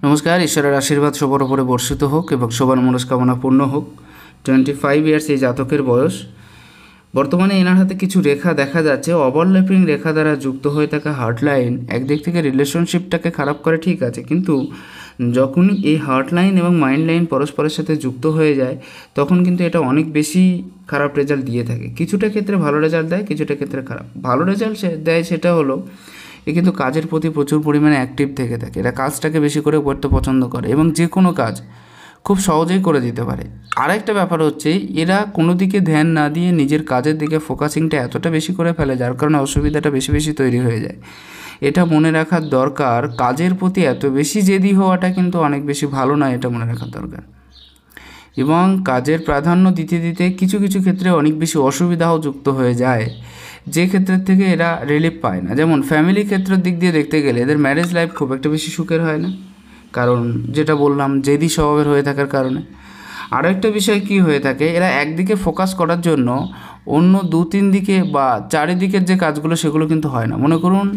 নমস্কার, ঈশ্বরের আশীর্বাদ সবার উপরে বর্ষিত হোক এবং সবার মনস্কামনা পূর্ণ হোক। 25 ইয়ার্স এই জাতকের বয়স। বর্তমানে এনার হাতে কিছু রেখা দেখা যাচ্ছে, ওভারল্যাপিং রেখা দ্বারা যুক্ত হয়ে থাকা হার্ট লাইন একদিক থেকে রিলেশনশিপটাকে খারাপ করে, ঠিক আছে, কিন্তু যখনই এই হার্ট লাইন এবং মাইন্ড লাইন পরস্পরের সাথে যুক্ত হয়ে যায় তখন কিন্তু এটা অনেক বেশি খারাপ রেজাল্ট দিয়ে থাকে। কিছুটা ক্ষেত্রে ভালো রেজাল্ট দেয়, কিছুটা ক্ষেত্রে খারাপ। ভালো রেজাল্ট দেয় সেটা হলো এ কিন্তু কাজের প্রতি প্রচুর পরিমাণে অ্যাক্টিভ থেকে থাকে। এরা কাজটাকে বেশি করে করতে পছন্দ করে এবং যে কোনো কাজ খুব সহজেই করে দিতে পারে। আরেকটা ব্যাপার হচ্ছে এরা কোনো দিকে ধ্যান না দিয়ে নিজের কাজের দিকে ফোকাসিংটা এতটা বেশি করে ফেলে যার কারণে অসুবিধাটা বেশি বেশি তৈরি হয়ে যায়। এটা মনে রাখার দরকার, কাজের প্রতি এত বেশি জেদি হওয়াটা কিন্তু অনেক বেশি ভালো নয়, এটা মনে রাখার দরকার। এবং কাজের প্রাধান্য দিতে দিতে কিছু কিছু ক্ষেত্রে অনেক বেশি অসুবিধাও যুক্ত হয়ে যায়, যে ক্ষেত্রের থেকে এরা রিলিফ পায় না। যেমন ফ্যামিলি ক্ষেত্রের দিক দিয়ে দেখতে গেলে এদের ম্যারেজ লাইফ খুব একটা বেশি সুখের হয় না, কারণ যেটা বললাম জেদি স্বভাবের হয়ে থাকার কারণে। আরও একটা বিষয় কি হয়ে থাকে, এরা একদিকে ফোকাস করার জন্য অন্য 2-3 দিকে বা চারিদিকের যে কাজগুলো সেগুলো কিন্তু হয় না। মনে করুন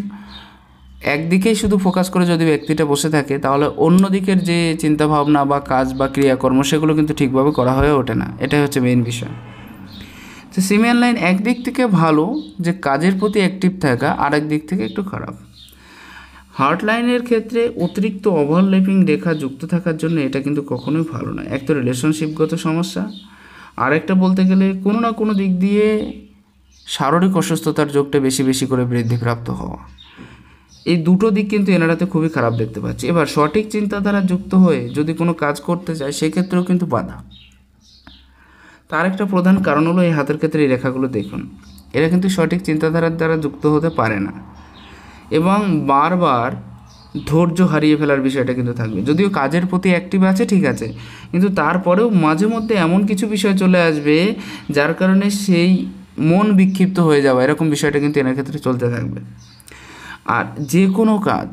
একদিকেই শুধু ফোকাস করে যদি ব্যক্তিটা বসে থাকে তাহলে অন্য দিকের যে চিন্তাভাবনা বা কাজ বা ক্রিয়াকর্ম সেগুলো কিন্তু ঠিকভাবে করা হয়ে ওঠে না। এটাই হচ্ছে মেইন বিষয়। তো সিমিয়ান লাইন একদিক থেকে ভালো যে কাজের প্রতি অ্যাক্টিভ থাকা, আরেক দিক থেকে একটু খারাপ। হার্ট লাইনের ক্ষেত্রে অতিরিক্ত ওভারল্যাপিং রেখা যুক্ত থাকার জন্য এটা কিন্তু কখনোই ভালো নয়। এক তো রিলেশনশিপগত সমস্যা, আরেকটা বলতে গেলে কোনো না কোনো দিক দিয়ে শারীরিক অসুস্থতার যোগটা বেশি বেশি করে বৃদ্ধিপ্রাপ্ত হওয়া। এই দুটো দিক কিন্তু এনারাতে খুবই খারাপ দেখতে পাচ্ছি। এবার সঠিক চিন্তাধারা যুক্ত হয়ে যদি কোনো কাজ করতে চায় সেক্ষেত্রেও কিন্তু বাধা। তার একটা প্রধান কারণ হলো এই হাতের ক্ষেত্রে এই রেখাগুলো দেখুন, এরা কিন্তু সঠিক চিন্তাধারার দ্বারা যুক্ত হতে পারে না এবং বারবার ধৈর্য হারিয়ে ফেলার বিষয়টা কিন্তু থাকবে। যদিও কাজের প্রতি অ্যাক্টিভ আছে, ঠিক আছে, কিন্তু তারপরেও মাঝে মধ্যে এমন কিছু বিষয় চলে আসবে যার কারণে সেই মন বিক্ষিপ্ত হয়ে যাওয়া, এরকম বিষয়টা কিন্তু এনার ক্ষেত্রে চলতে থাকবে। আর যে কোনো কাজ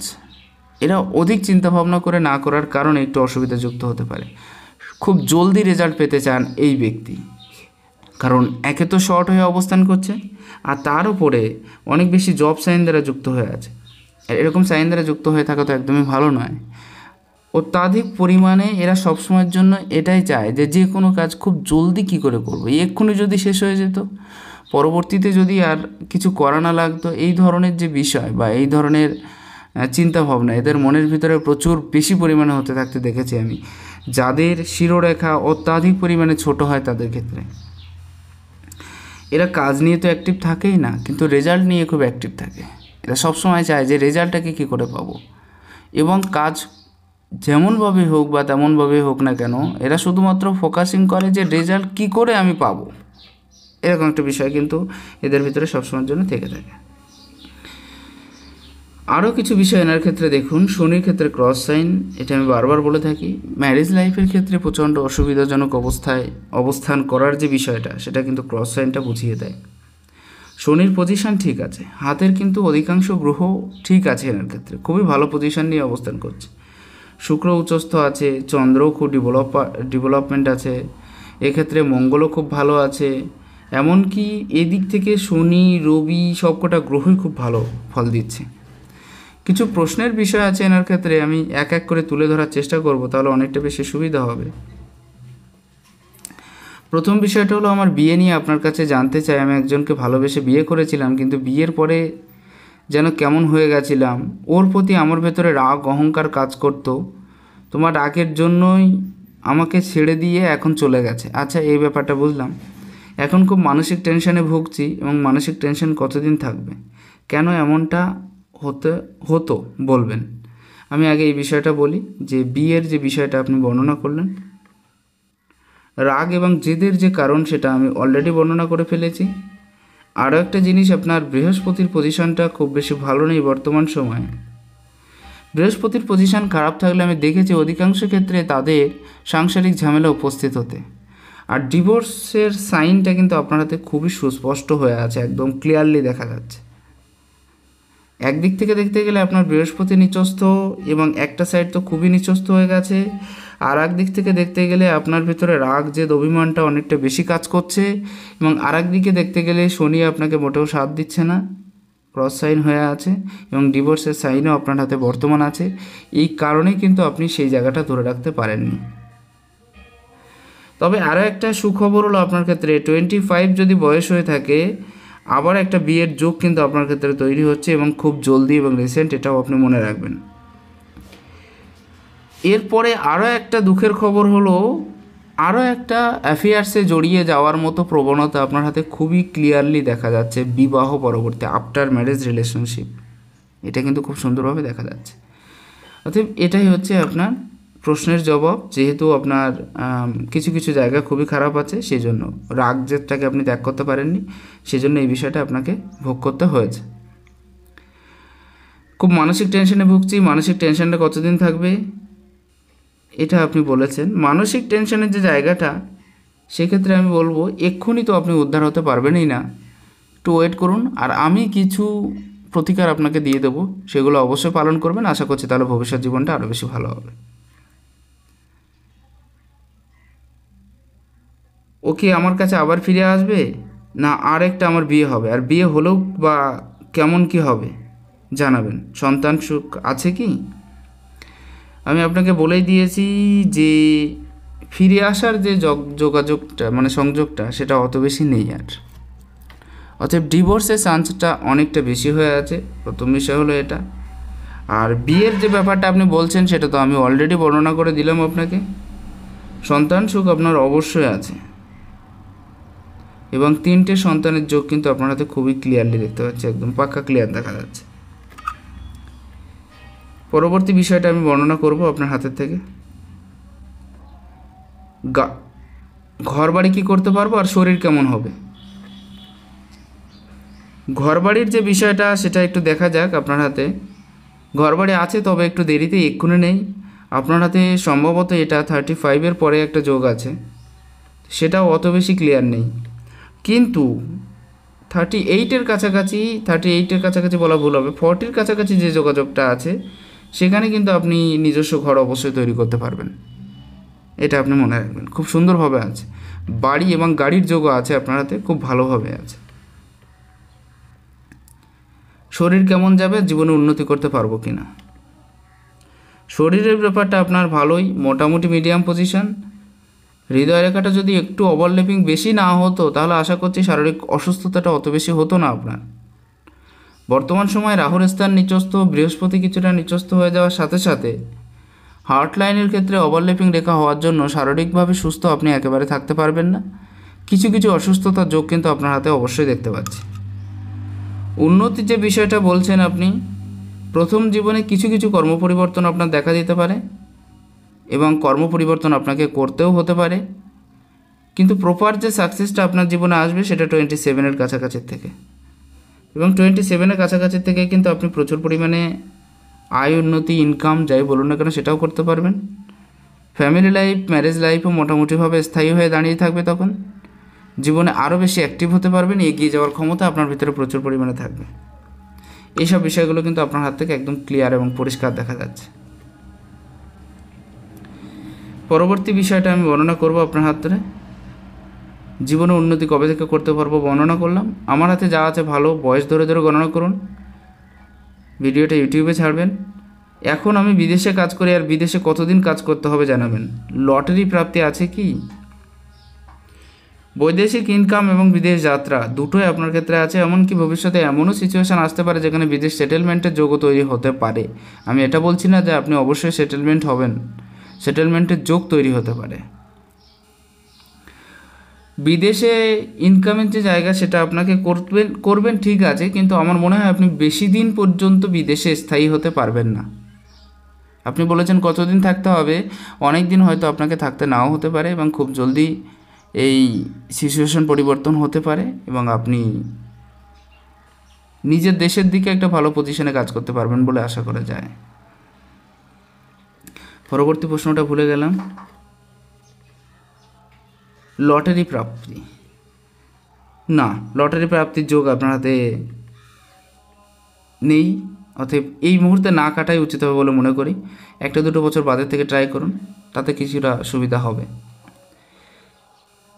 এরা অধিক চিন্তাভাবনা করে না করার কারণে একটু অসুবিধা যুক্ত হতে পারে। খুব জলদি রেজাল্ট পেতে চান এই ব্যক্তি, কারণ একে তো শর্ট হয়ে অবস্থান করছে আর তার উপরে অনেক বেশি জব সাইন দ্বারা যুক্ত হয়ে আছে। এরকম সাইন দ্বারা যুক্ত হয়ে থাকা তো একদমই ভালো নয়। অত্যাধিক পরিমাণে এরা সবসময়ের জন্য এটাই চায় যে যে কোনো কাজ খুব জলদি কী করে করবো, এক্ষুনি যদি শেষ হয়ে যেত, পরবর্তীতে যদি আর কিছু করা না লাগতো। এই ধরনের যে বিষয় বা এই ধরনের চিন্তাভাবনা এদের মনের ভিতরে প্রচুর বেশি পরিমাণে হতে থাকতে দেখেছি আমি। যাদের শিরোরেখা অত্যাধিক পরিমাণে ছোট হয় তাদের ক্ষেত্রে এরা কাজ নিয়ে তো অ্যাক্টিভ থাকেই না, কিন্তু রেজাল্ট নিয়ে খুব অ্যাক্টিভ থাকে। এরা সবসময় চায় যে রেজাল্টটাকে কী করে পাবো, এবং কাজ যেমনভাবে হোক বা তেমনভাবে হোক না কেন এরা শুধুমাত্র ফোকাসিং করে যে রেজাল্ট কী করে আমি পাবো। এরকম একটা বিষয় কিন্তু এদের ভিতরে সবসময়ের জন্য থেকে থাকে। আরও কিছু বিষয় এনার ক্ষেত্রে দেখুন, শনির ক্ষেত্রে ক্রস সাইন, এটা আমি বারবার বলে থাকি। ম্যারেজ লাইফের ক্ষেত্রে প্রচণ্ড অসুবিধাজনক অবস্থান করার যে বিষয়টা সেটা কিন্তু ক্রস সাইনটা বুঝিয়ে দেয়। শনির পজিশান ঠিক আছে, হাতের কিন্তু অধিকাংশ গ্রহ ঠিক আছে এনার ক্ষেত্রে, খুবই ভালো পজিশান নিয়ে অবস্থান করছে। শুক্র উচ্চস্থ আছে, চন্দ্রও খুব ডেভেলপমেন্ট আছে, এক্ষেত্রে মঙ্গলও খুব ভালো আছে। এমনকি এদিক থেকে শনি, রবি সবকটা গ্রহই খুব ভালো ফল দিচ্ছে। কিছু প্রশ্নের বিষয় আছে এনার ক্ষেত্রে, আমি এক এক করে তুলে ধরার চেষ্টা করব, তাহলে অনেকটা বেশি সুবিধা হবে। প্রথম বিষয়টা হলো আমার বিয়ে নিয়ে আপনার কাছে জানতে চাই। আমি একজনকে ভালোবেসে বিয়ে করেছিলাম, কিন্তু বিয়ের পরে যেন কেমন হয়ে গেছিলাম, ওর প্রতি আমার ভেতরে রাগ অহংকার কাজ করতো। তোমার রাগের জন্যই আমাকে ছেড়ে দিয়ে এখন চলে গেছে। আচ্ছা, এই ব্যাপারটা বুঝলাম। এখন খুব মানসিক টেনশনে ভুগছি এবং মানসিক টেনশন কতদিন থাকবে, কেন এমনটা হতো বলবেন। আমি আগে এই বিষয়টা বলি যে বিয়ের যে বিষয়টা আপনি বর্ণনা করলেন, রাগ এবং জেদের যে কারণ সেটা আমি অলরেডি বর্ণনা করে ফেলেছি। আরও একটা জিনিস, আপনার বৃহস্পতির পজিশনটা খুব বেশি ভালো নেই বর্তমান সময়ে। বৃহস্পতির পজিশন খারাপ থাকলে আমি দেখেছি অধিকাংশ ক্ষেত্রে তাদের সাংসারিক ঝামেলা উপস্থিত হতে। আর ডিভোর্সের সাইনটা কিন্তু আপনার হাতে খুবই সুস্পষ্ট হয়ে আছে, একদম ক্লিয়ারলি দেখা যাচ্ছে। একদিক থেকে দেখতে গেলে আপনার বৃহস্পতি নিচস্থ এবং একটা সাইড তো খুবই নিচস্থ হয়ে গেছে, আর এক দিক থেকে দেখতে গেলে আপনার ভিতরে রাগ জেদ অভিমানটা অনেকটা বেশি কাজ করছে, এবং আর এক দিকে দেখতে গেলে শনি আপনাকে মোটেও সাথ দিচ্ছে না। ক্রস সাইন হয়ে আছে এবং ডিভোর্সের সাইনও আপনার হাতে বর্তমান আছে। এই কারণেই কিন্তু আপনি সেই জায়গাটা ধরে রাখতে পারেননি। তবে আরও একটা সুখবর হলো আপনার ক্ষেত্রে 25 যদি বয়স হয়ে থাকে, আবার একটা বিয়ের যোগ কিন্তু আপনার ক্ষেত্রে তৈরি হচ্ছে এবং খুব জলদি এবং রিসেন্ট, এটাও আপনি মনে রাখবেন। এরপরে আরও একটা দুঃখের খবর হলো, আরও একটা অ্যাফেয়ার্সে জড়িয়ে যাওয়ার মতো প্রবণতা আপনার হাতে খুবই ক্লিয়ারলি দেখা যাচ্ছে বিবাহ পরবর্তী, আফটার ম্যারেজ রিলেশনশিপ। এটা কিন্তু খুব সুন্দরভাবে দেখা যাচ্ছে। অতএব এটাই হচ্ছে আপনার প্রশ্নের জবাব। যেহেতু আপনার কিছু কিছু জায়গা খুবই খারাপ আছে, সেই জন্য রাগ জেদটাকে আপনি ত্যাগ করতে পারেননি, সেই জন্য এই বিষয়টা আপনাকে ভোগ করতে হয়েছে। খুব মানসিক টেনশনে ভুগছি, মানসিক টেনশনটা কতদিন থাকবে এটা আপনি বলেছেন। মানসিক টেনশনের যে জায়গাটা, সেক্ষেত্রে আমি বলবো এক্ষুনি তো আপনি উদ্ধার হতে পারবেনই না, একটু ওয়েট করুন। আর আমি কিছু প্রতিকার আপনাকে দিয়ে দেবো, সেগুলো অবশ্যই পালন করবেন। আশা করছি তাহলে ভবিষ্যৎ জীবনটা আরও বেশি ভালো হবে। ও কি আমার কাছে আবার ফিরে আসবে, না আর একটা আমার বিয়ে হবে? আর বিয়ে হলেও বা কেমন কি হবে জানাবেন। সন্তান সুখ আছে কি? আমি আপনাকে বলেই দিয়েছি যে ফিরে আসার যে যোগাযোগটা মানে সংযোগটা, সেটা অত বেশি নেই আর। অতএব ডিভোর্সের চান্সটা অনেকটা বেশি হয়ে আছে, প্রথম বিষয় হলো এটা। আর বিয়ের যে ব্যাপারটা আপনি বলছেন, সেটা তো আমি অলরেডি বর্ণনা করে দিলাম আপনাকে। সন্তান সুখ আপনার অবশ্যই আছে এবং 3টে সন্তানের যোগ কিন্তু আপনার হাতে খুবই ক্লিয়ারলি দেখতে পাচ্ছি, একদম পাক্কা ক্লিয়ার দেখা যাচ্ছে। পরবর্তী বিষয়টা আমি বর্ণনা করব আপনার হাতের থেকে। ঘর বাড়ি কী করতে পারবো আর শরীর কেমন হবে। ঘর বাড়ির যে বিষয়টা, সেটা একটু দেখা যাক আপনার হাতে। ঘর বাড়ি আছে, তবে একটু দেরিতে, এক্ষুনি নেই। আপনার হাতে সম্ভবত এটা 35-এর পরে একটা যোগ আছে, সেটাও অত বেশি ক্লিয়ার নেই। কিন্তু 38-এর কাছাকাছি বলা ভুল হবে, 40-র কাছাকাছি যে যোগাযোগটা আছে, সেখানে কিন্তু আপনি নিজস্ব ঘর অবশ্যই তৈরি করতে পারবেন। এটা আপনি মনে রাখবেন, খুব সুন্দরভাবে আছে। বাড়ি এবং গাড়ির যোগও আছে আপনার হাতে, খুব ভালোভাবে আছে। শরীর কেমন যাবে, জীবনে উন্নতি করতে পারবো কি না। শরীরের ব্যাপারটা আপনার ভালোই, মোটামুটি মিডিয়াম পজিশন। হৃদয় রেখাটা যদি একটু ওভারল্যাপিং বেশি না হতো, তাহলে আশা করছি শারীরিক অসুস্থতাটা অত বেশি হতো না আপনার। বর্তমান সময়ে রাহুর স্থান নিচস্থ, বৃহস্পতি কিছুটা নিচস্থ হয়ে যাওয়ার সাথে সাথে হার্ট লাইনের ক্ষেত্রে ওভারল্যাপিং রেখা হওয়ার জন্য শারীরিকভাবে সুস্থ আপনি একেবারে থাকতে পারবেন না। কিছু কিছু অসুস্থতার যোগ কিন্তু আপনার হাতে অবশ্যই দেখতে পাচ্ছি। উন্নতির যে বিষয়টা বলছেন আপনি, প্রথম জীবনে কিছু কিছু কর্ম পরিবর্তন আপনার দেখা দিতে পারে এবং কর্ম পরিবর্তন আপনাকে করতেও হতে পারে, কিন্তু প্রপার যে সাকসেসটা আপনার জীবনে আসবে, সেটা 27-এর কাছাকাছির থেকে। এবং 27-এর কাছাকাছির থেকে কিন্তু আপনি প্রচুর পরিমাণে আয় উন্নতি, ইনকাম যাই বলুন না কেন, সেটাও করতে পারবেন। ফ্যামিলি লাইফ, ম্যারেজ লাইফও মোটামুটিভাবে স্থায়ী হয়ে দাঁড়িয়ে থাকবে। তখন জীবনে আরও বেশি অ্যাক্টিভ হতে পারবেন, এগিয়ে যাওয়ার ক্ষমতা আপনার ভিতরে প্রচুর পরিমাণে থাকবে। এইসব বিষয়গুলো কিন্তু আপনার হাত থেকে একদম ক্লিয়ার এবং পরিষ্কার দেখা যাচ্ছে। পরবর্তী বিষয়টা আমি বর্ণনা করব আপনার হাত ধরে। জীবনে উন্নতি কবে থেকে করতে পারবো বর্ণনা করলাম। আমার হাতে যা আছে ভালো, বয়স ধরে ধরে গণনা করুন। ভিডিওটা ইউটিউবে ছাড়বেন। এখন আমি বিদেশে কাজ করি, আর বিদেশে কতদিন কাজ করতে হবে জানাবেন। লটারি প্রাপ্তি আছে কি? বৈদেশিক ইনকাম এবং বিদেশ যাত্রা দুটোই আপনার ক্ষেত্রে আছে। এমনকি ভবিষ্যতে এমনও সিচুয়েশান আসতে পারে যেখানে বিদেশ সেটেলমেন্টের যোগও তৈরি হতে পারে। আমি এটা বলছি না যে আপনি অবশ্যই সেটেলমেন্ট হবেন, সেটেলমেন্টের যোগ তৈরি হতে পারে। বিদেশে ইনকামের যে জায়গা, সেটা আপনাকে করবেন ঠিক আছে, কিন্তু আমার মনে হয় আপনি বেশি দিন পর্যন্ত বিদেশে স্থায়ী হতে পারবেন না। আপনি বলেছেন কতদিন থাকতে হবে, অনেক দিন হয়তো আপনাকে থাকতে নাও হতে পারে এবং খুব জলদি এই সিচুয়েশন পরিবর্তন হতে পারে এবং আপনি নিজের দেশের দিকে একটা ভালো পজিশনে কাজ করতে পারবেন বলে আশা করা যায়। পরবর্তী প্রশ্নটা ভুলে গেলাম। লটারি প্রাপ্তি, না, লটারি প্রাপ্তির যোগ আপনার হাতে নেই। অতএব এই মুহূর্তে না কাটাই উচিত হবে বলে মনে করি। 1-2 বছর বাদের থেকে ট্রাই করুন, তাতে কিছুটা সুবিধা হবে।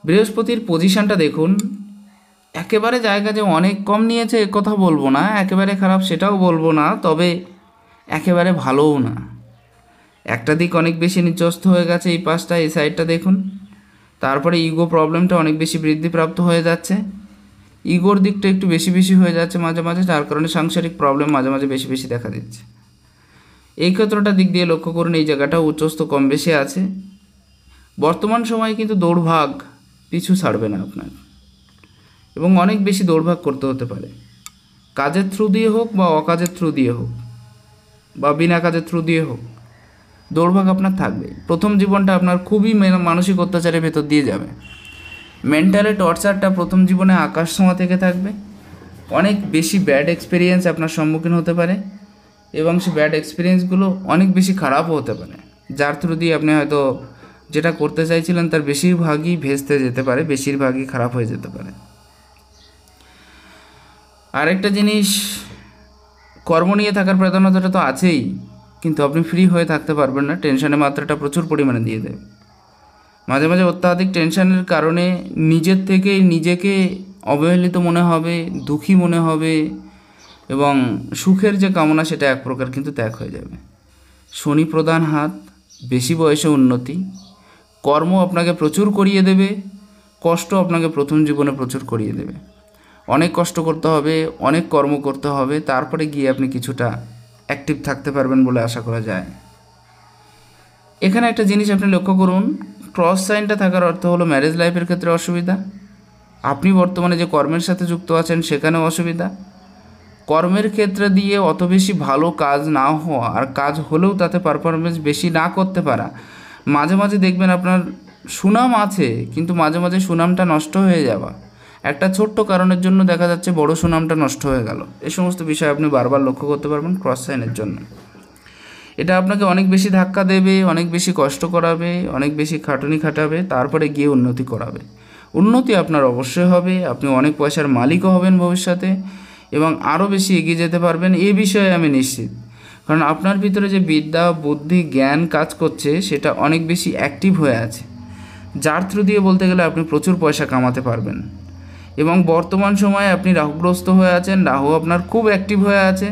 বৃহস্পতির পজিশানটা দেখুন, একেবারে জায়গা যে অনেক কম নিয়েছে এ কথা বলবো না, একেবারে খারাপ সেটাও বলবো না, তবে একেবারে ভালোও না। একটা দিক অনেক বেশি নিচস্থ হয়ে গেছে, এই পাশটা এই সাইডটা দেখুন। তারপরে ইগো প্রবলেমটা অনেক বেশি বৃদ্ধিপ্রাপ্ত হয়ে যাচ্ছে, ইগোর দিকটা একটু বেশি বেশি হয়ে যাচ্ছে মাঝে মাঝে, যার কারণে সাংসারিক প্রবলেম মাঝে মাঝে বেশি বেশি দেখা দিচ্ছে। এই ক্ষেত্রটা দিক দিয়ে লক্ষ্য করুন, এই জায়গাটা উচ্চস্থ কম বেশি আছে। বর্তমান সময়ে কিন্তু দৌড়ভাগ পিছু ছাড়বে না আপনার, এবং অনেক বেশি দৌড়ভাগ করতে হতে পারে, কাজের থ্রু দিয়ে হোক বা অকাজের থ্রু দিয়ে হোক বা বিনা কাজের থ্রু দিয়ে হোক, দৌড়ভাগ আপনার থাকবে। প্রথম জীবনটা আপনার খুবই মানসিক অত্যাচারের ভেতর দিয়ে যাবে, মেন্টালি টর্চারটা প্রথম জীবনে আকাশ ছোঁয়া থেকে থাকবে, অনেক বেশি ব্যাড এক্সপিরিয়েন্স আপনার সম্মুখীন হতে পারে, এবং সেই ব্যাড এক্সপিরিয়েন্সগুলো অনেক বেশি খারাপও হতে পারে, যার থ্রু দিয়ে আপনি হয়তো যেটা করতে চাইছিলেন তার বেশিরভাগই ভেস্তে যেতে পারে, বেশিরভাগই খারাপ হয়ে যেতে পারে। আরেকটা জিনিস, কর্ম নিয়ে থাকার প্রধানতাটা তো আছেই, কিন্তু আপনি ফ্রি হয়ে থাকতে পারবেন না, টেনশনের মাত্রাটা প্রচুর পরিমাণে দিয়ে দেবে। মাঝে মাঝে অত্যাধিক টেনশনের কারণে নিজের থেকে নিজেকে অবহেলিত মনে হবে, দুঃখী মনে হবে, এবং সুখের যে কামনা সেটা এক প্রকার কিন্তু ত্যাগ হয়ে যাবে। শনি প্রধান হাত, বেশি বয়সে উন্নতি, কর্ম আপনাকে প্রচুর করিয়ে দেবে, কষ্ট আপনাকে প্রথম জীবনে প্রচুর করিয়ে দেবে। অনেক কষ্ট করতে হবে, অনেক কর্ম করতে হবে, তারপরে গিয়ে আপনি কিছুটা অ্যাক্টিভ থাকতে পারবেন বলে আশা করা যায়। এখানে একটা জিনিস আপনি লক্ষ্য করুন, ক্রস সাইনটা থাকার অর্থ হলো ম্যারেজ লাইফের ক্ষেত্রে অসুবিধা, আপনি বর্তমানে যে কর্মের সাথে যুক্ত আছেন সেখানেও অসুবিধা, কর্মের ক্ষেত্রে দিয়ে অত বেশি ভালো কাজ না হওয়া, আর কাজ হলেও তাতে পারফরমেন্স বেশি না করতে পারা। মাঝে মাঝে দেখবেন আপনার সুনাম আছে, কিন্তু মাঝে মাঝে সুনামটা নষ্ট হয়ে যাওয়া, একটা ছোট্ট কারণের জন্য দেখা যাচ্ছে বড় সুনামটা নষ্ট হয়ে গেল। এই সমস্ত বিষয় আপনি বারবার লক্ষ্য করতে পারবেন ক্রস সাইনের জন্য। এটা আপনাকে অনেক বেশি ধাক্কা দেবে, অনেক বেশি কষ্ট করাবে, অনেক বেশি খাটুনি খাটাবে, তারপরে গিয়ে উন্নতি করাবে। উন্নতি আপনার অবশ্যই হবে, আপনি অনেক পয়সার মালিকও হবেন ভবিষ্যতে, এবং আরও বেশি এগিয়ে যেতে পারবেন, এ বিষয়ে আমি নিশ্চিত। কারণ আপনার ভিতরে যে বিদ্যা, বুদ্ধি, জ্ঞান কাজ করছে সেটা অনেক বেশি অ্যাক্টিভ হয়ে আছে, যার থ্রু দিয়ে বলতে গেলে আপনি প্রচুর পয়সা কামাতে পারবেন। এবং বর্তমান সময়ে আপনি রাহুগ্রস্ত হয়ে আছেন, রাহু আপনার খুব অ্যাক্টিভ হয়ে আছে।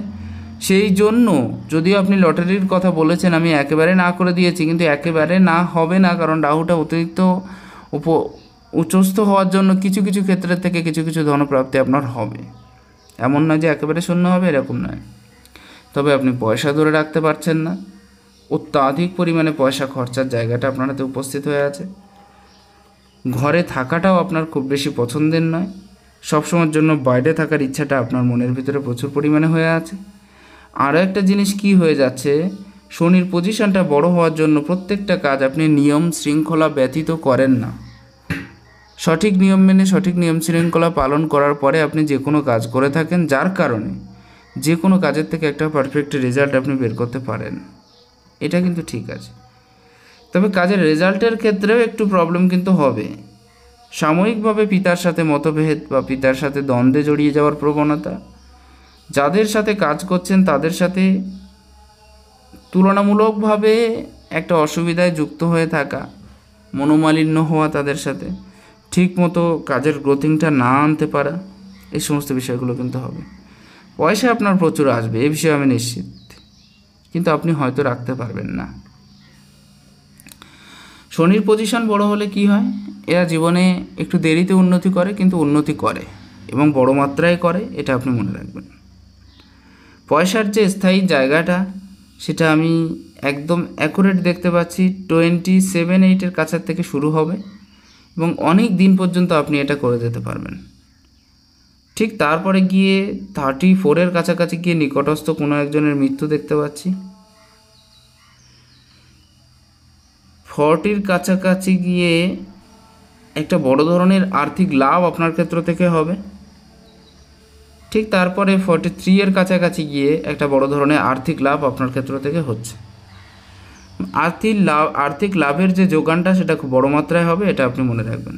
সেই জন্য যদিও আপনি লটারির কথা বলেছেন, আমি একেবারে না করে দিয়েছি, কিন্তু একেবারে না হবে না, কারণ রাহুটা অতিরিক্ত উচ্চস্থ হওয়ার জন্য কিছু কিছু ক্ষেত্রের থেকে কিছু কিছু ধনপ্রাপ্তি আপনার হবে। এমন নয় যে একেবারে শূন্য হবে, এরকম নয়। তবে আপনি পয়সা ধরে রাখতে পারছেন না, অত্যাধিক পরিমাণে পয়সা খরচার জায়গাটা আপনার হাতে উপস্থিত হয়ে আছে। ঘরে থাকাটাও আপনার খুব বেশি পছন্দের নয়, সবসময়ের জন্য বাইরে থাকার ইচ্ছাটা আপনার মনের ভিতরে প্রচুর পরিমাণে হয়ে আছে। আরও একটা জিনিস কি হয়ে যাচ্ছে, শনির পজিশনটা বড় হওয়ার জন্য প্রত্যেকটা কাজ আপনি নিয়ম শৃঙ্খলা ব্যতীত করেন না। সঠিক নিয়ম মেনে সঠিক নিয়ম শৃঙ্খলা পালন করার পরে আপনি যে কোনো কাজ করে থাকেন, যার কারণে যে কোনো কাজের থেকে একটা পারফেক্ট রেজাল্ট আপনি বের করতে পারেন, এটা কিন্তু ঠিক আছে। তবে কাজের রেজাল্টের ক্ষেত্রেও একটু প্রবলেম কিন্তু হবে, সাময়িকভাবে পিতার সাথে মতভেদ বা পিতার সাথে দ্বন্দ্বে জড়িয়ে যাওয়ার প্রবণতা, যাদের সাথে কাজ করছেন তাদের সাথে তুলনামূলকভাবে একটা অসুবিধায় যুক্ত হয়ে থাকা, মনোমালিন্য হওয়া, তাদের সাথে ঠিকমতো কাজের গ্রোথিংটা না আনতে পারা, এই সমস্ত বিষয়গুলো কিন্তু হবে। পয়সা আপনার প্রচুর আসবে, এ বিষয়ে আমি নিশ্চিত, কিন্তু আপনি হয়তো রাখতে পারবেন না। শনির পজিশন বড় হলে কি হয়, এরা জীবনে একটু দেরিতে উন্নতি করে, কিন্তু উন্নতি করে এবং বড় মাত্রায় করে, এটা আপনি মনে রাখবেন। পয়সার যে স্থায়ী জায়গাটা সেটা আমি একদম অ্যাকুরেট দেখতে পাচ্ছি, 27-8 কাছার থেকে শুরু হবে এবং অনেক দিন পর্যন্ত আপনি এটা করে যেতে পারবেন। ঠিক তারপরে গিয়ে 34 কাছাকাছি গিয়ে নিকটস্থ কোনো একজনের মৃত্যু দেখতে পাচ্ছি। 40 কাছাকাছি গিয়ে একটা বড় ধরনের আর্থিক লাভ আপনার ক্ষেত্র থেকে হবে। ঠিক তারপরে 43 কাছাকাছি গিয়ে একটা বড় ধরনের আর্থিক লাভ আপনার ক্ষেত্র থেকে হচ্ছে। আর্থিক লাভের যে যোগানটা সেটা খুব বড় মাত্রায় হবে, এটা আপনি মনে রাখবেন।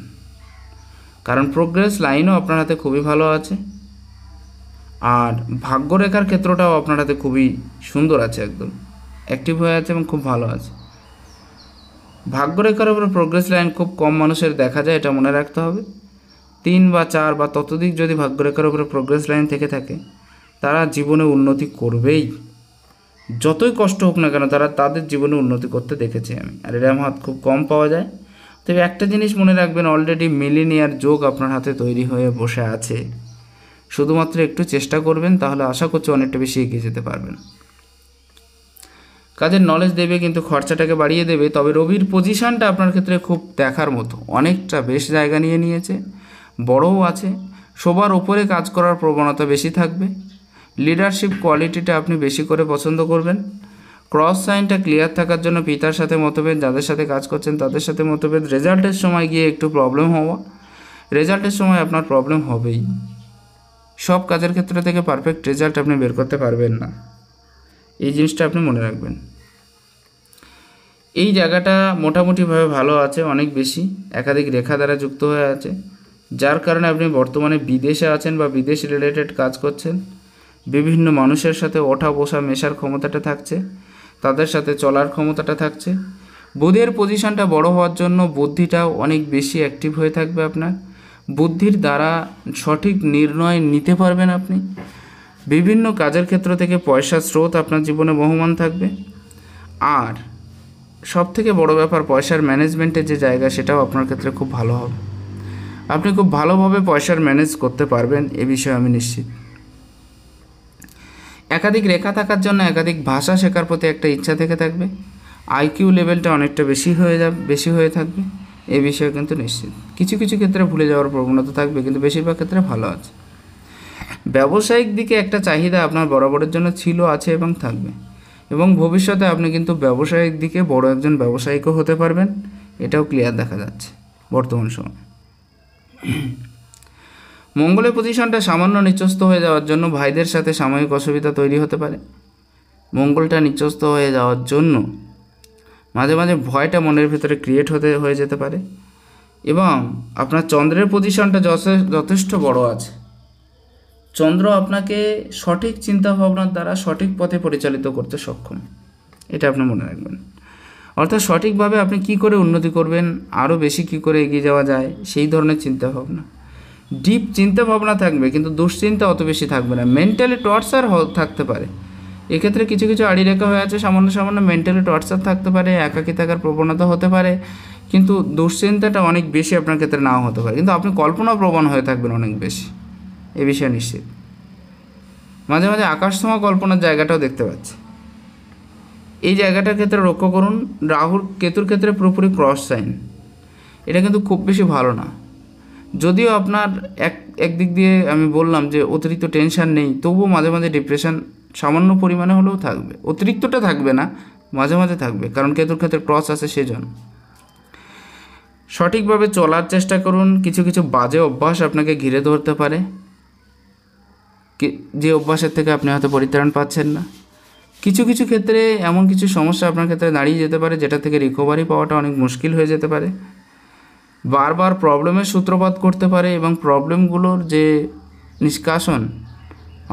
কারণ প্রোগ্রেস লাইনও আপনার হাতে খুবই ভালো আছে, আর ভাগ্যরেখার ক্ষেত্রটাও আপনার হাতে খুবই সুন্দর আছে, একদম অ্যাক্টিভ হয়ে আছে এবং খুব ভালো আছে। ভাগ্যরেখার উপরে প্রোগ্রেস লাইন খুব কম মানুষের দেখা যায়, এটা মনে রাখতে হবে। 3 বা 4 বা ততোধিক যদি ভাগ্যরেখার উপরে প্রোগ্রেস লাইন থেকে থাকে, তারা জীবনে উন্নতি করবেই। যতই কষ্ট হোক না কেন তারা তাদের জীবনে উন্নতি করতে দেখেছি আমি। আর এরম হাত খুব কম পাওয়া যায়। তবে একটা জিনিস মনে রাখবেন, অলরেডি মিলিনিয়ার যোগ আপনার হাতে তৈরি হয়ে বসে আছে। শুধুমাত্র একটু চেষ্টা করবেন, তাহলে আশা করছি অনেকটা বেশি এগিয়ে যেতে পারবেন। কাজের নলেজ দেবে কিন্তু খরচাটাকে বাড়িয়ে দেবে। তবে রবির পজিশানটা আপনার ক্ষেত্রে খুব দেখার মতো, অনেকটা বেশ জায়গা নিয়ে নিয়েছে, বড়ও আছে। সবার ওপরে কাজ করার প্রবণতা বেশি থাকবে। লিডারশিপ কোয়ালিটিটা আপনি বেশি করে পছন্দ করবেন। ক্রস সাইনটা ক্লিয়ার থাকার জন্য পিতার সাথে মতভেদ, যাদের সাথে কাজ করছেন তাদের সাথে মতভেদ, রেজাল্টের সময় গিয়ে একটু প্রবলেম হওয়া, রেজাল্টের সময় আপনার প্রবলেম হবেই। সব কাজের ক্ষেত্রে থেকে পারফেক্ট রেজাল্ট আপনি বের করতে পারবেন না, এই জিনিসটা আপনি মনে রাখবেন। এই জায়গাটা মোটামুটিভাবে ভালো আছে, অনেক বেশি একাধিক রেখা দ্বারা যুক্ত হয়ে আছে, যার কারণে আপনি বর্তমানে বিদেশে আছেন বা বিদেশ রিলেটেড কাজ করছেন। বিভিন্ন মানুষের সাথে ওঠা বসা মেশার ক্ষমতাটা থাকছে, তাদের সাথে চলার ক্ষমতাটা থাকছে। বুধের পজিশনটা বড় হওয়ার জন্য বুদ্ধিটাও অনেক বেশি অ্যাক্টিভ হয়ে থাকবে আপনার। বুদ্ধির দ্বারা সঠিক নির্ণয় নিতে পারবেন আপনি। বিভিন্ন কাজের ক্ষেত্র থেকে পয়সার স্রোত আপনার জীবনে বহমান থাকবে। আর সবথেকে বড় ব্যাপার, পয়সার ম্যানেজমেন্টের যে জায়গা সেটাও আপনার ক্ষেত্রে খুব ভালো হবে। আপনি খুব ভালোভাবে পয়সার ম্যানেজ করতে পারবেন, এ বিষয়ে আমি নিশ্চিত। একাধিক রেখা থাকার জন্য একাধিক ভাষা শেখার প্রতি একটা ইচ্ছা থেকে থাকবে। আইকিউ লেভেলটা অনেকটা বেশি হয়ে থাকবে, এ বিষয়ে কিন্তু নিশ্চিত। কিছু কিছু ক্ষেত্রে ভুলে যাওয়ার প্রবণতা থাকবে, কিন্তু বেশিরভাগ ক্ষেত্রে ভালো আছে। ব্যবসায়িক দিকে একটা চাহিদা আপনার বরাবরের জন্য ছিল, আছে এবং থাকবে। এবং ভবিষ্যতে আপনি কিন্তু ব্যবসায়িক দিকে বড় একজন ব্যবসায়িকও হতে পারবেন, এটাও ক্লিয়ার দেখা যাচ্ছে বর্তমান সময়। মঙ্গলের পজিশনটা সামান্য নিচস্থ হয়ে যাওয়ার জন্য ভাইদের সাথে সাময়িক অসুবিধা তৈরি হতে পারে। মঙ্গলটা নিচস্থ হয়ে যাওয়ার জন্য মাঝে মাঝে ভয়টা মনের ভিতরে ক্রিয়েট হয়ে যেতে পারে। এবং আপনার চন্দ্রের পজিশনটা যথেষ্ট বড় আছে। চন্দ্র আপনাকে সঠিক চিন্তাভাবনার দ্বারা সঠিক পথে পরিচালিত করতে সক্ষম, এটা আপনি মনে রাখবেন। অর্থাৎ সঠিকভাবে আপনি কি করে উন্নতি করবেন, আরও বেশি কি করে এগিয়ে যাওয়া যায়, সেই ধরনের চিন্তাভাবনা, ডিপ চিন্তাভাবনা থাকবে, কিন্তু দুশ্চিন্তা অত বেশি থাকবে না। মেন্টালি টর্চার থাকতে পারে, এক্ষেত্রে কিছু কিছু আড়ি রেখা হয়ে আছে, সামান্য মেন্টালি টর্চার থাকতে পারে, একাকী থাকার প্রবণতা হতে পারে, কিন্তু দুশ্চিন্তাটা অনেক বেশি আপনার ক্ষেত্রে নাও হতে পারে। কিন্তু আপনি কল্পনাপ্রবণ হয়ে থাকবেন অনেক বেশি, এ বিষয়ে নিশ্চিত। মাঝে মাঝে আকাশছোঁয়া কল্পনার জায়গাটাও দেখতে পাচ্ছি। এই জায়গাটার ক্ষেত্রে লক্ষ্য করুন, রাহুর কেতুর ক্ষেত্রে পুরোপুরি ক্রস সাইন, এটা কিন্তু খুব বেশি ভালো না। যদিও আপনার একদিক দিয়ে আমি বললাম যে অতিরিক্ত টেনশন নেই, তবুও মাঝে মাঝে ডিপ্রেশন সামান্য পরিমাণে হলেও থাকবে। অতিরিক্তটা থাকবে না, মাঝে মাঝে থাকবে, কারণ কেতুর ক্ষেত্রে ক্রস আছে সেজন্য। সঠিকভাবে চলার চেষ্টা করুন। কিছু কিছু বাজে অভ্যাস আপনাকে ঘিরে ধরতে পারে, যে অভ্যাসের থেকে আপনি হয়তো পরিত্রাণ পাচ্ছেন না। কিছু কিছু ক্ষেত্রে এমন কিছু সমস্যা আপনার ক্ষেত্রে দাঁড়িয়ে যেতে পারে, যেটা থেকে রিকভারি পাওয়াটা অনেক মুশকিল হয়ে যেতে পারে। বারবার প্রবলেমের সূত্রপাত করতে পারে, এবং প্রবলেমগুলোর যে নিষ্কাশন,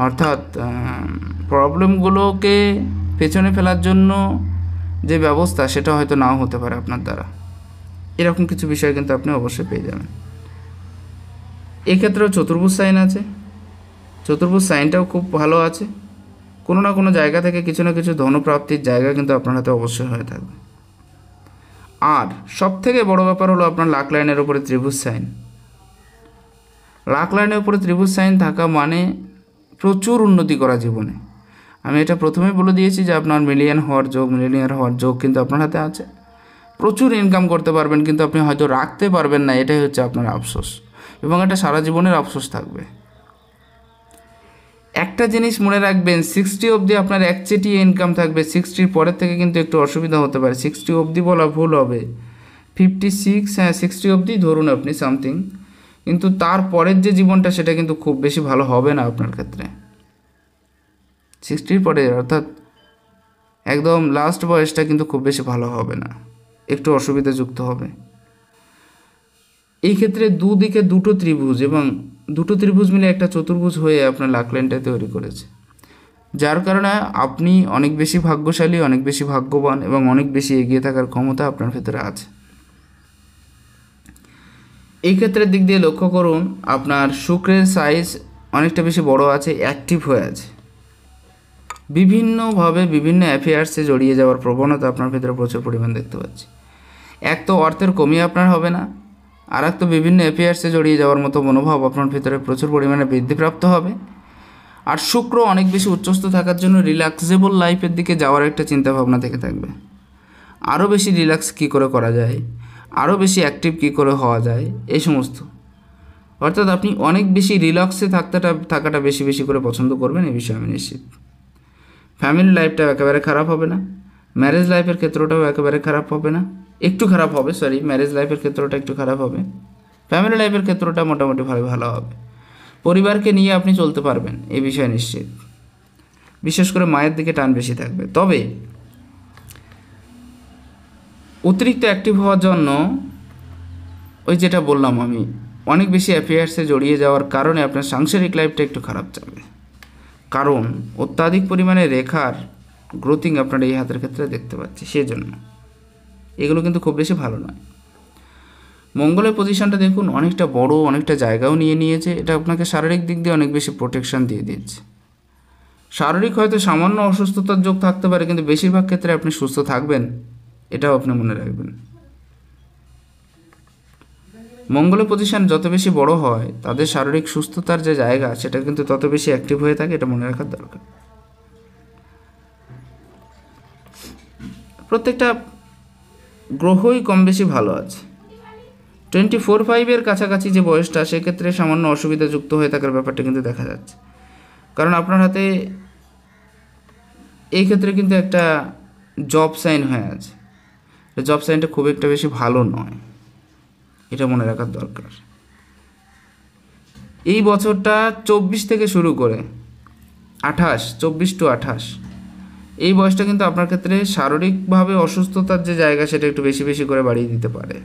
অর্থাৎ প্রবলেমগুলোকে পেছনে ফেলার জন্য যে ব্যবস্থা, সেটা হয়তো নাও হতে পারে আপনার দ্বারা। এরকম কিছু বিষয় কিন্তু আপনি অবশ্যই পেয়ে যাবেন। এক্ষেত্রেও চতুর্ভুজ সাইন আছে, চতুর্ভুজ সাইনটাও খুব ভালো আছে। কোনো না কোনো জায়গা থেকে কিছু না কিছু ধনপ্রাপ্তির জায়গা কিন্তু আপনার হাতে অবশ্যই হয়ে থাকবে। আর সবথেকে বড় ব্যাপার হলো আপনার লাক লাইনের উপরে ত্রিভুজ সাইন। লাক লাইনের উপরে ত্রিভুজ সাইন থাকা মানে প্রচুর উন্নতি করা জীবনে। আমি এটা প্রথমেই বলে দিয়েছি যে আপনার মিলিয়নিয়ার হওয়ার যোগ কিন্তু আপনার হাতে আছে। প্রচুর ইনকাম করতে পারবেন, কিন্তু আপনি হয়তো রাখতে পারবেন না, এটাই হচ্ছে আপনার আফসোস, এবং এটা সারা জীবনের আফসোস থাকবে। একটা জিনিস মনে রাখবেন, 60 অবধি আপনার একচেটিয়া ইনকাম থাকবে। 60 পরের থেকে কিন্তু একটু অসুবিধা হতে পারে। 60 অবধি বলা ভুল হবে, 56, 60 অবধি ধরুন আপনি সামথিং, কিন্তু তার পরের যে জীবনটা সেটা কিন্তু খুব বেশি ভালো হবে না আপনার ক্ষেত্রে। 60 পরে অর্থাৎ একদম লাস্ট বয়সটা কিন্তু খুব বেশি ভালো হবে না, একটু অসুবিধাযুক্ত হবে। এই ক্ষেত্রে দুদিকে দুটো ত্রিভুজ, এবং দুটো ত্রিভুজ মিলে একটা চতুর্ভুজ হয়ে আপনার লাক লাইনটা তৈরি করেছে, যার কারণে আপনি অনেক বেশি ভাগ্যশালী, অনেক বেশি ভাগ্যবান, এবং অনেক বেশি এগিয়ে থাকার ক্ষমতা আপনার ভেতরে আছে। এই ক্ষেত্রের দিক দিয়ে লক্ষ্য করুন আপনার শুক্রের সাইজ অনেকটা বেশি বড় আছে, অ্যাক্টিভ হয়ে আছে, বিভিন্নভাবে বিভিন্ন অ্যাফেয়ার্সে জড়িয়ে যাওয়ার প্রবণতা আপনার ভিতরে প্রচুর পরিমাণ দেখতে পাচ্ছি। এক তো অর্থের কমি আপনার হবে না, আর এক তো বিভিন্ন অ্যাফেয়ার্সে জড়িয়ে যাওয়ার মতো মনোভাব আপনার ভিতরে প্রচুর পরিমাণে বৃদ্ধিপ্রাপ্ত হবে। আর শুক্র অনেক বেশি উচ্চস্থ থাকার জন্য রিল্যাক্সেবল লাইফের দিকে যাওয়ার একটা চিন্তাভাবনা থেকে থাকবে। আরও বেশি রিল্যাক্স কী করে করা যায়, আরও বেশি অ্যাক্টিভ কী করে হওয়া যায়, এই সমস্ত, অর্থাৎ আপনি অনেক বেশি রিল্যাক্সে থাকাটা বেশি বেশি করে পছন্দ করবেন, এই বিষয়ে আমি নিশ্চিত। ফ্যামিলি লাইফটাও একেবারে খারাপ হবে না, ম্যারেজ লাইফের ক্ষেত্রটাও একেবারে খারাপ হবে না, একটু খারাপ হবে, ম্যারেজ লাইফের ক্ষেত্রটা একটু খারাপ হবে, ফ্যামিলি লাইফের ক্ষেত্রটা মোটামুটি ভালো হবে। পরিবারকে নিয়ে আপনি চলতে পারবেন, এই বিষয়ে নিশ্চিত। বিশেষ করে মায়ের দিকে টান বেশি থাকবে। তবে অতিরিক্ত অ্যাক্টিভ হওয়ার জন্য ওই যেটা বললাম আমি, অনেক বেশি অ্যাফেয়ার্সে জড়িয়ে যাওয়ার কারণে আপনার সাংসারিক লাইফটা একটু খারাপ যাবে, কারণ অত্যাধিক পরিমাণে রেখার গ্রোথিং আপনার এই হাতের ক্ষেত্রে দেখতে পাচ্ছি, সেজন্য এগুলো কিন্তু খুব বেশি ভালো নয়। মঙ্গলের পজিশনটা দেখুন, অনেকটা বড়, অনেকটা জায়গাও নিয়েছে, এটা আপনাকে শারীরিক দিক দিয়ে অনেক বেশি প্রোটেকশন দিয়ে দিচ্ছে। শারীরিক হয়তো সামান্য অসুস্থতার যোগ থাকতে পারে, কিন্তু বেশিরভাগ ক্ষেত্রে আপনি সুস্থ থাকবেন, এটাও আপনি মনে রাখবেন। মঙ্গলের পজিশন যত বেশি বড় হয়, তাদের শারীরিক সুস্থতার যে জায়গা সেটা কিন্তু তত বেশি অ্যাক্টিভ হয়ে থাকে, এটা মনে রাখার দরকার। প্রত্যেকটা গ্রহই কম বেশি ভালো আছে। 24-5 কাছাকাছি যে বয়সটা, সেক্ষেত্রে সামান্য অসুবিধা যুক্ত হয়ে থাকার ব্যাপারটা কিন্তু দেখা যাচ্ছে, কারণ আপনার হাতে এই ক্ষেত্রে কিন্তু একটা জব সাইন হয়ে আছে, জব সাইনটা খুব একটা বেশি ভালো নয়, এটা মনে রাখার দরকার। এই বছরটা 24 থেকে শুরু করে 28, 24 to 28, এই বয়সটা কিন্তু আপনার ক্ষেত্রে শারীরিকভাবে অসুস্থতার যে জায়গা সেটা একটু বেশি বেশি করে বাড়িয়ে দিতে পারে।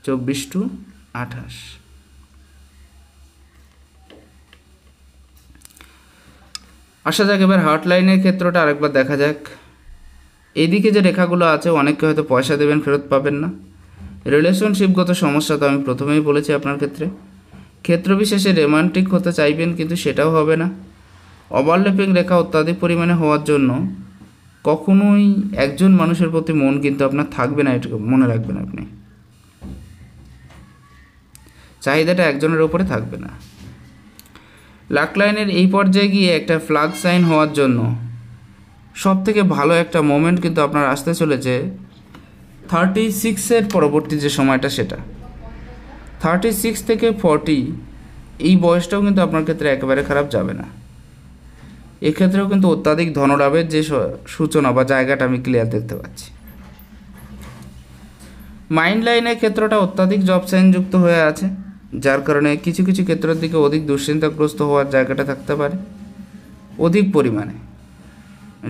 চব্বিশ টু 28। আসা যাক এবার হার্ট লাইনের ক্ষেত্রটা আরেকবার দেখা যাক। এইদিকে যে রেখাগুলো আছে, অনেককে হয়তো পয়সা দেবেন, ফেরত পাবেন না। রিলেশনশিপগত সমস্যা তো আমি প্রথমেই বলেছি, আপনার ক্ষেত্রবিশেষে রোমান্টিক হতে চাইবেন, কিন্তু সেটাও হবে না। ওভারল্যাপিং রেখা অত্যাধিক পরিমাণে হওয়ার জন্য কখনোই একজন মানুষের প্রতি মন কিন্তু আপনার থাকবে না, এটুকু মনে রাখবেন। আপনি চাহিদাটা একজনের ওপরে থাকবে না। লাক লাইনের এই পর্যায়ে গিয়ে একটা ফ্ল্যাগ সাইন হওয়ার জন্য সব থেকে ভালো একটা মোমেন্ট কিন্তু আপনার আসতে চলেছে 36 পরবর্তী যে সময়টা, সেটা 36 থেকে 40, এই বয়সটাও কিন্তু আপনার ক্ষেত্রে একেবারে খারাপ যাবে না। এক্ষেত্রেও কিন্তু অত্যাধিক ধনলাভের যে সূচনা বা জায়গাটা আমি ক্লিয়ার দেখতে পাচ্ছি। মাইন্ড লাইনের ক্ষেত্রটা অত্যাধিক জব সাইন যুক্ত হয়ে আছে, যার কারণে কিছু কিছু ক্ষেত্রের দিকে অধিক দুশ্চিন্তাগ্রস্ত হওয়ার জায়গাটা থাকতে পারে অধিক পরিমাণে।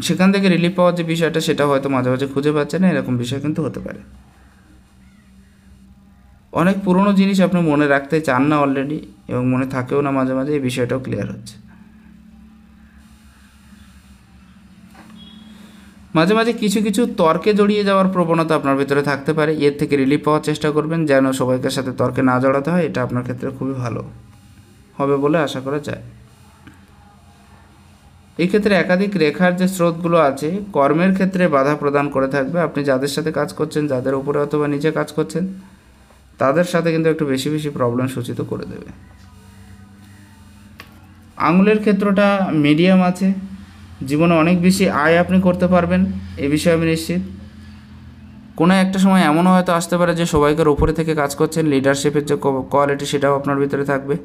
সেখান থেকে রিলিফ পাওয়ার যে বিষয়টা, সেটা হয়তো মাঝে মাঝে খুঁজে পাচ্ছে না, এরকম বিষয় কিন্তু হতে পারে। অনেক পুরনো জিনিস আপনি মনে রাখতে চান না অলরেডি, এবং মনে থাকেও না মাঝে মাঝে, এই বিষয়টাও ক্লিয়ার হচ্ছে। মাঝে মাঝে কিছু কিছু তর্কে জড়িয়ে যাওয়ার প্রবণতা আপনার ভিতরে থাকতে পারে, এর থেকে রিলিফ পাওয়ার চেষ্টা করবেন, যেন সবাইকার সাথে তর্কে না জড়াতে হয়। এটা আপনার ক্ষেত্রে খুবই ভালো হবে বলে আশা করা যায়। এই ক্ষেত্রে একাধিক রেখার যে স্রোতগুলো আছে, কর্মের ক্ষেত্রে বাধা প্রদান করে থাকবে। আপনি যাদের সাথে কাজ করছেন, যাদের উপরে অথবা নিচে কাজ করছেন, তাদের সাথে কিন্তু একটু বেশি বেশি প্রবলেম সূচিত করে দেবে। আঙুলের ক্ষেত্রটা মিডিয়াম আছে, জীবনে অনেক বেশি আয় আপনি করতে পারবেন, এ বিষয়ে আমি নিশ্চিত। কোনো একটা সময় এমনও হয়তো আসতে পারে যে সবাইকার উপরে থেকে কাজ করছেন, লিডারশিপের যে কোয়ালিটি সেটাও আপনার ভিতরে থাকবে।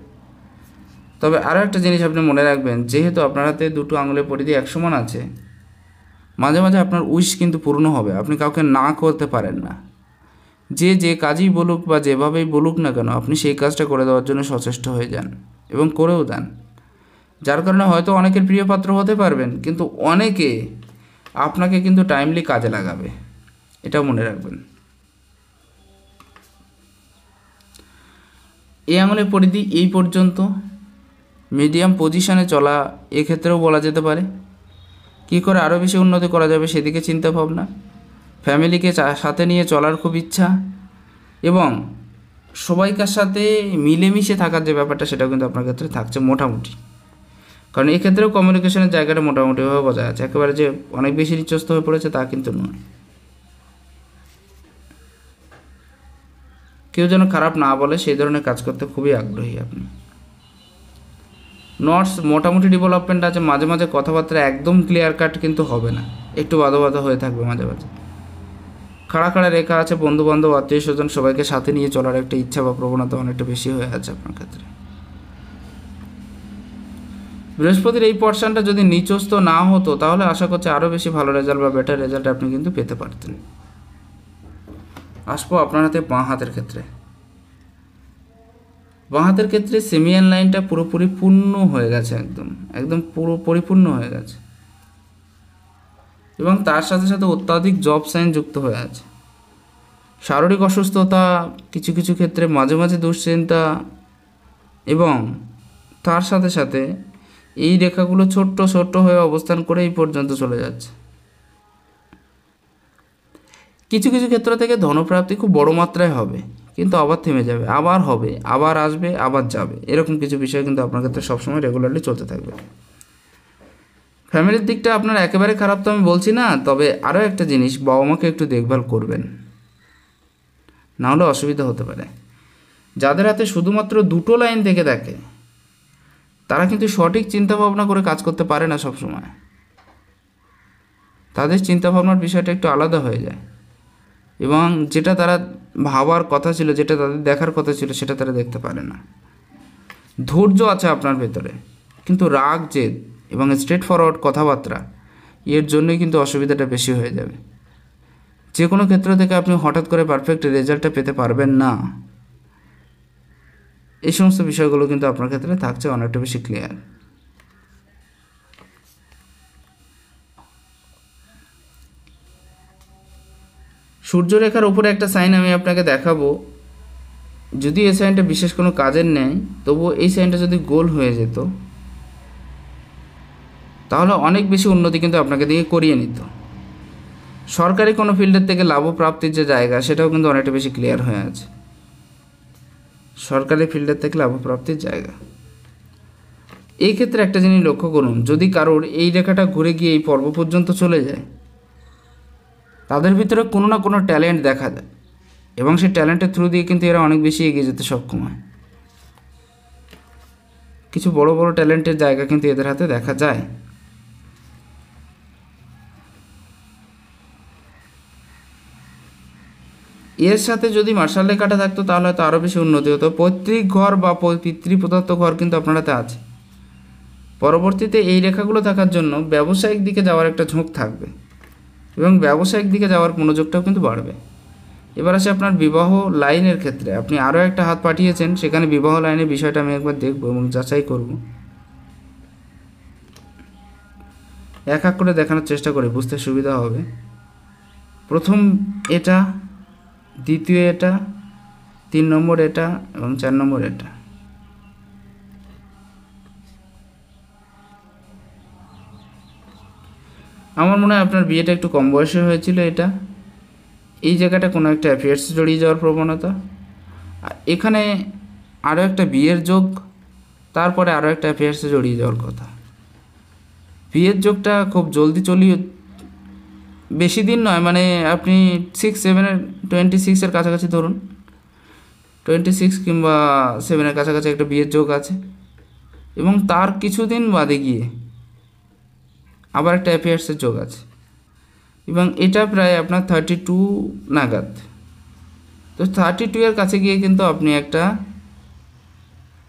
তবে আরও একটা জিনিস আপনি মনে রাখবেন, যেহেতু আপনার হাতে দুটো আঙুলের পরিধি এক সমান আছে, মাঝে মাঝে আপনার উইশ কিন্তু পূর্ণ হবে। আপনি কাউকে না করতে পারেন না, যে কাজই বলুক বা যেভাবেই বলুক না কেন, আপনি সেই কাজটা করে দেওয়ার জন্য সচেষ্ট হয়ে যান এবং করেও দেন। যার কারণে হয়তো অনেকের প্রিয় পাত্র হতে পারবেন, কিন্তু অনেকে আপনাকে কিন্তু টাইমলি কাজে লাগাবে, এটাও মনে রাখবেন। এই আঙুলের পরিধি এই পর্যন্ত, মিডিয়াম পজিশনে চলা এক্ষেত্রেও বলা যেতে পারে। কী করে আরও বেশি উন্নতি করা যাবে সেদিকে চিন্তা ভাবনা, ফ্যামিলিকে সাথে নিয়ে চলার খুব ইচ্ছা, এবং সবাইকার সাথে মিলেমিশে থাকার যে ব্যাপারটা সেটাও কিন্তু আপনার ক্ষেত্রে থাকছে মোটামুটি। কারণ এক্ষেত্রেও কমিউনিকেশনের জায়গাটা মোটামুটিভাবে বজায় আছে, একেবারে যে অনেক বেশি নিচস্ত হয়ে পড়েছে তা কিন্তু নয়। কেউ যেন খারাপ না বলে সেই ধরনের কাজ করতে খুবই আগ্রহী আপনি। নটস মোটামুটি ডেভেলপমেন্ট আছে, মাঝে মাঝে কথাবার্তা একদম ক্লিয়ার কাট কিন্তু হবে না, একটু বাধা বাধা হয়ে থাকবে মাঝে মাঝে। খাড়া খাড়া রেখা আছে, বন্ধুবান্ধব আত্মীয় স্বজন সবাইকে সাথে নিয়ে চলার একটা ইচ্ছা বা প্রবণতা অনেকটা বেশি হয়ে আছে আপনার ক্ষেত্রে। বৃহস্পতির এই পোর্শনটা যদি নিচস্ত না হতো তাহলে আশা করছি আরও বেশি ভালো রেজাল্ট বা বেটার রেজাল্ট আপনি কিন্তু পেতে পারতেন। আসবো আপনার হাতে বাঁ হাতের ক্ষেত্রে। বাঁ হাতের ক্ষেত্রে সেমিয়ান লাইনটা পুরোপুরি পূর্ণ হয়ে গেছে, একদম একদম পুরো পরিপূর্ণ হয়ে গেছে, এবং তার সাথে সাথে অত্যাধিক জব সাইন যুক্ত হয়ে আছে। শারীরিক অসুস্থতা, কিছু কিছু ক্ষেত্রে মাঝে মাঝে দুশ্চিন্তা, এবং তার সাথে সাথে এই রেখাগুলো ছোট্ট ছোট্ট হয়ে অবস্থান করে এই পর্যন্ত চলে যাচ্ছে। কিছু কিছু ক্ষেত্র থেকে ধনপ্রাপ্তি খুব বড় মাত্রায় হবে, কিন্তু আবার থেমে যাবে, আবার হবে, আবার আসবে, আবার যাবে, এরকম কিছু বিষয় কিন্তু আপনার ক্ষেত্রে সবসময় রেগুলারলি চলতে থাকবে। ফ্যামিলির দিকটা আপনার একেবারে খারাপ তো আমি বলছি না, তবে আরও একটা জিনিস, বাবা মাকে একটু দেখভাল করবেন, নাহলে অসুবিধা হতে পারে। যাদের হাতে শুধুমাত্র দুটো লাইন থেকে থাকে তারা কিন্তু সঠিক চিন্তাভাবনা করে কাজ করতে পারে না সবসময়, তাদের চিন্তাভাবনার বিষয়টা একটু আলাদা হয়ে যায়, এবং যেটা তারা ভাবার কথা ছিল, যেটা তাদের দেখার কথা ছিল সেটা তারা দেখতে পারে না। ধৈর্য আছে আপনার ভেতরে, কিন্তু রাগ, জেদ এবং স্ট্রেট ফরওয়ার্ড কথাবার্তা এর জন্যই কিন্তু অসুবিধাটা বেশি হয়ে যাবে। যে কোনো ক্ষেত্র থেকে আপনি হঠাৎ করে পারফেক্ট রেজাল্টটা পেতে পারবেন না, এই সমস্ত বিষয়গুলো কিন্তু আপনার ক্ষেত্রে থাকছে অনেকটা বেশি ক্লিয়ার। সূর্যরেখার উপরে একটা সাইন আমি আপনাকে দেখাবো, যদি এই সাইনটা বিশেষ কোনো কাজের নেই, তবুও এই সাইনটা যদি গোল হয়ে যেত তাহলে অনেক বেশি উন্নতি কিন্তু আপনাকে দিয়ে করিয়ে নিত। সরকারি কোনো ফিল্ডের থেকে লাভপ্রাপ্তির যে জায়গা সেটাও কিন্তু অনেকটা বেশি ক্লিয়ার হয়ে আছে, সরকারি ফিল্ডের থেকে লাভপ্রাপ্তির জায়গা। এই ক্ষেত্রে একটা জিনিস লক্ষ্য করুন, যদি কারোর এই রেখাটা ঘুরে গিয়ে এই পর্ব পর্যন্ত চলে যায়, তাদের ভিতরে কোনো না কোনো ট্যালেন্ট দেখা যায়, এবং সেই ট্যালেন্টের থ্রু দিয়ে কিন্তু এরা অনেক বেশি এগিয়ে যেতে সক্ষম হয়। কিছু বড় বড় ট্যালেন্টের জায়গা কিন্তু এদের হাতে দেখা যায়। এর সাথে যদি মার্শাল রেখাটা থাকতো তাহলে হয়তো আরও বেশি উন্নতি হতো। পৈতৃক ঘর বা পিতৃপ্রদত্ত ঘর কিন্তু আপনার হাতে আছে। পরবর্তীতে এই রেখাগুলো থাকার জন্য ব্যবসায়িক দিকে যাওয়ার একটা ঝোঁক থাকবে, এবং ব্যবসায়িক দিকে যাওয়ার মনোযোগটাও কিন্তু বাড়বে। এবার আসে আপনার বিবাহ লাইনের ক্ষেত্রে, আপনি আরও একটা হাত পাঠিয়েছেন, সেখানে বিবাহ লাইনের বিষয়টা আমি একবার দেখব এবং যাচাই করব, এক এক করে দেখানোর চেষ্টা করি, বুঝতে সুবিধা হবে। প্রথম এটা, দ্বিতীয় এটা, 3 নম্বর এটা, এবং 4 নম্বর এটা। আমার মনে হয় আপনার বিয়েটা একটু কম বয়সে হয়েছিল। এটা এই জায়গাটা কোনো একটা অ্যাফেয়ার্সে জড়িয়ে যাওয়ার প্রবণতা, আর এখানে আরও একটা বিয়ের যোগ, তারপরে আরও একটা অ্যাফেয়ার্সে জড়িয়ে যাওয়ার কথা। বিয়ের যোগটা খুব জলদি বেশি দিন নয়, মানে আপনি 6-7 26-এর কাছাকাছি ধরুন, 26 কিংবা 7-এর কাছাকাছি একটা বিয়ের যোগ আছে, এবং তার কিছুদিন বাদে গিয়ে আবার একটা অ্যাফেয়ার্সের যোগ আছে, এবং এটা প্রায় আপনার 32 নাগাদ। তো 32-এর কাছে গিয়ে কিন্তু আপনি একটা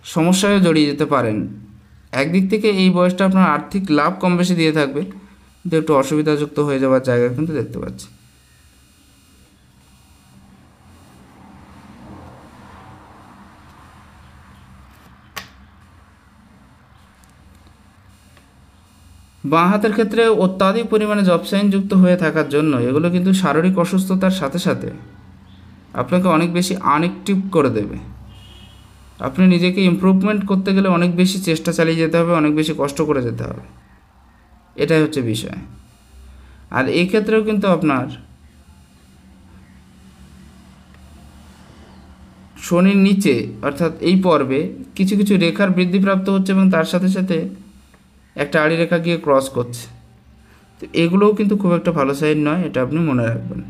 সমস্যায় জড়িয়ে যেতে পারেন। একদিক থেকে এই বয়সটা আপনার আর্থিক লাভ কম বেশি দিয়ে থাকবে, কিন্তু একটু অসুবিধাযুক্ত হয়ে যাওয়ার জায়গা কিন্তু দেখতে পাচ্ছি। বাঁ হাতের ক্ষেত্রে অত্যাধিক পরিমাণে জব সাইন যুক্ত হয়ে থাকার জন্য এগুলো কিন্তু শারীরিক অসুস্থতার সাথে সাথে আপনাকে অনেক বেশি আনএক্টিভ করে দেবে। আপনি নিজেকে ইমপ্রুভমেন্ট করতে গেলে অনেক বেশি চেষ্টা চালিয়ে যেতে হবে, অনেক বেশি কষ্ট করে যেতে হবে। এটাই হচ্ছে বিষয়। আর এই ক্ষেত্রেও কিন্তু আপনার শনির নিচে অর্থাৎ এই পর্বে কিছু কিছু রেখার বৃদ্ধিপ্রাপ্ত হচ্ছে এবং তার সাথে সাথে একটা আড়ি রেখা গিয়ে ক্রস করছে। তো এগুলোও কিন্তু খুব একটা ভালো সাইন নয়, এটা আপনি মনে রাখবেন।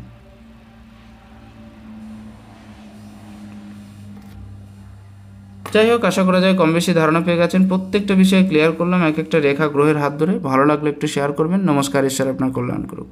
যাই হোক, আশা করা যায় কম বেশি ধারণা পেয়ে গেছেন। প্রত্যেকটা বিষয়ে ক্লিয়ার করলাম এক একটা রেখা গ্রহের হাত ধরে। ভালো লাগলে একটু শেয়ার করবেন। নমস্কার, ঈশ্বর আপনার কল্যাণ করুক।